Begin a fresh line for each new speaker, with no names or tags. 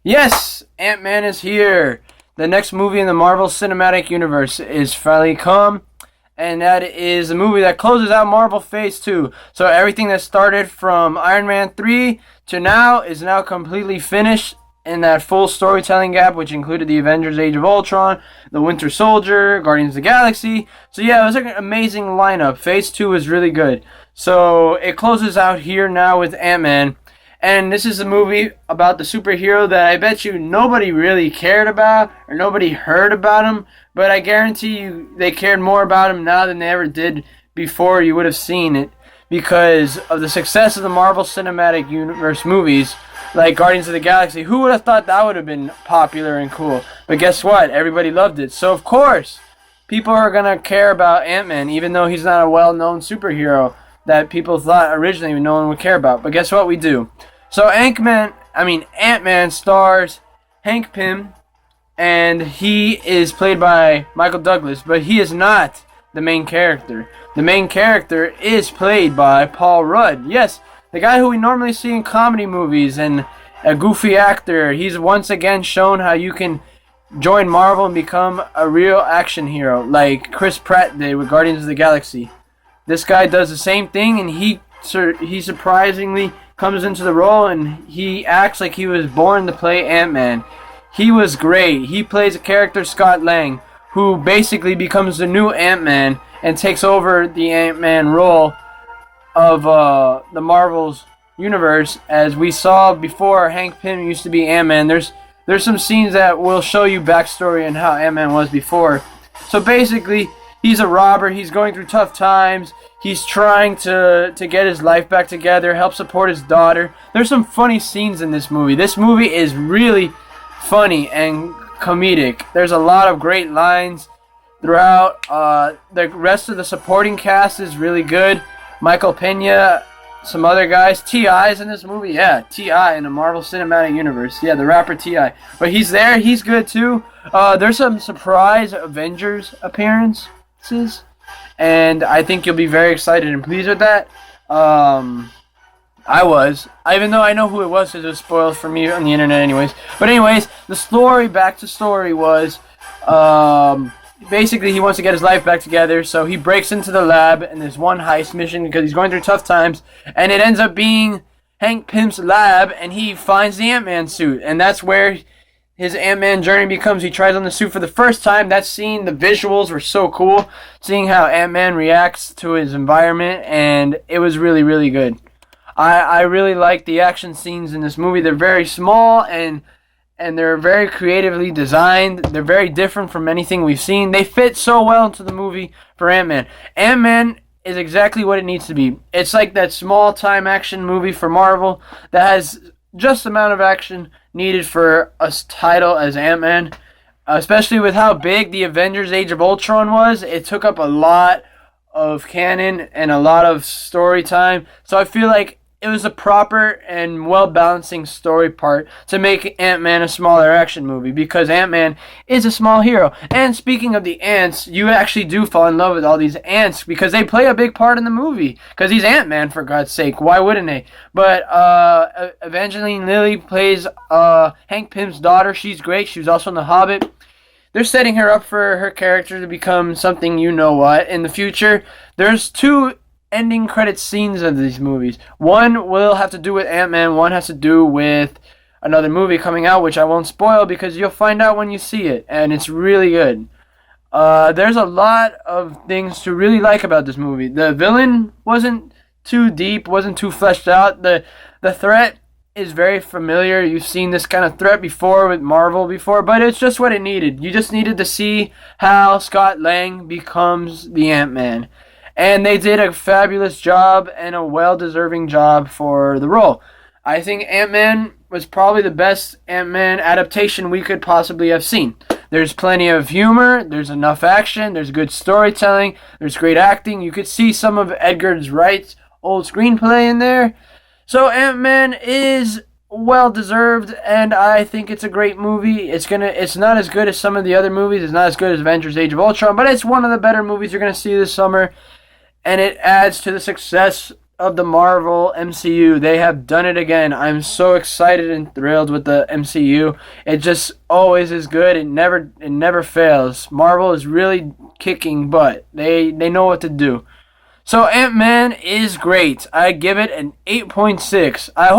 Yes, Ant-Man is here. The next movie in the Marvel Cinematic Universe is finally come, and that is a movie that closes out Marvel Phase 2. So everything that started from Iron Man 3 to now is now completely finished in that full storytelling gap, which included the Avengers Age of Ultron, the Winter Soldier, Guardians of the Galaxy. So yeah, it was like an amazing lineup. Phase 2 was really good. So it closes out here now with Ant-Man. And this is a movie about the superhero that I bet you nobody really cared about or nobody heard about him. But I guarantee you they cared more about him now than they ever did before you would have seen it. Because of the success of the Marvel Cinematic Universe movies like Guardians of the Galaxy. Who would have thought that would have been popular and cool? But guess what? Everybody loved it. So of course, people are going to care about Ant-Man even though he's not a well-known superhero that people thought originally no one would care about. But guess what? We do. So Ant-Man stars Hank Pym, and he is played by Michael Douglas, but he is not the main character. The main character is played by Paul Rudd. Yes, the guy who we normally see in comedy movies and a goofy actor. He's once again shown how you can join Marvel and become a real action hero like Chris Pratt did with Guardians of the Galaxy. This guy does the same thing, and he surprisingly comes into the role, and he acts like he was born to play Ant-Man. He was great. He plays a character, Scott Lang, who basically becomes the new Ant-Man and takes over the Ant-Man role of the Marvel's universe. As we saw before, Hank Pym used to be Ant-Man. There's some scenes that will show you backstory on how Ant-Man was before. So basically, he's a robber. He's going through tough times. He's trying to get his life back together, help support his daughter. There's some funny scenes in this movie. This movie is really funny and comedic. There's a lot of great lines throughout. The rest of the supporting cast is really good. Michael Pena, some other guys. T.I.'s in this movie. Yeah, T.I. in the Marvel Cinematic Universe. Yeah, the rapper T.I. But he's there. He's good too. There's some surprise Avengers appearances, and I think you'll be very excited and pleased with that. I was, even though I know who it was because it was spoiled for me on the internet anyways. But anyways, the story, back to story, was basically he wants to get his life back together, so he breaks into the lab and there's one heist mission because he's going through tough times, and it ends up being Hank Pym's lab, and he finds the Ant-Man suit, and that's where his Ant-Man journey becomes. He tries on the suit for the first time. That scene, the visuals were so cool, seeing how Ant-Man reacts to his environment, and it was really, really good. I really like the action scenes in this movie. They're very small, and they're very creatively designed. They're very different from anything we've seen. They fit so well into the movie for Ant-Man. Ant-Man is exactly what it needs to be. It's like that small-time action movie for Marvel that has just the amount of action needed for a title as Ant-Man. Especially with how big the Avengers Age of Ultron was. It took up a lot of canon and a lot of story time. So I feel like it was a proper and well-balancing story part to make Ant-Man a smaller action movie, because Ant-Man is a small hero. And speaking of the ants, you actually do fall in love with all these ants because they play a big part in the movie. Because he's Ant-Man, for God's sake. Why wouldn't they? But Evangeline Lilly plays Hank Pym's daughter. She's great. She was also in The Hobbit. They're setting her up for her character to become something you-know-what in the future. There's two ending credit scenes of these movies. One will have to do with Ant-Man, one has to do with another movie coming out, which I won't spoil because you'll find out when you see it, and it's really good. There's a lot of things to really like about this movie. The villain wasn't too deep, wasn't too fleshed out. The threat is very familiar. You've seen this kind of threat before with Marvel before, but it's just what it needed. You just needed to see how Scott Lang becomes the Ant-Man. And they did a fabulous job and a well-deserving job for the role. I think Ant-Man was probably the best Ant-Man adaptation we could possibly have seen. There's plenty of humor, there's enough action, there's good storytelling, there's great acting. You could see some of Edgar Wright's old screenplay in there. So Ant-Man is well-deserved, and I think it's a great movie. It's not as good as some of the other movies. It's not as good as Avengers Age of Ultron, but it's one of the better movies you're going to see this summer. And it adds to the success of the Marvel MCU. They have done it again. I'm so excited and thrilled with the MCU. It just always is good. It never fails. Marvel is really kicking butt. They know what to do. So Ant-Man is great. I give it an 8.6. I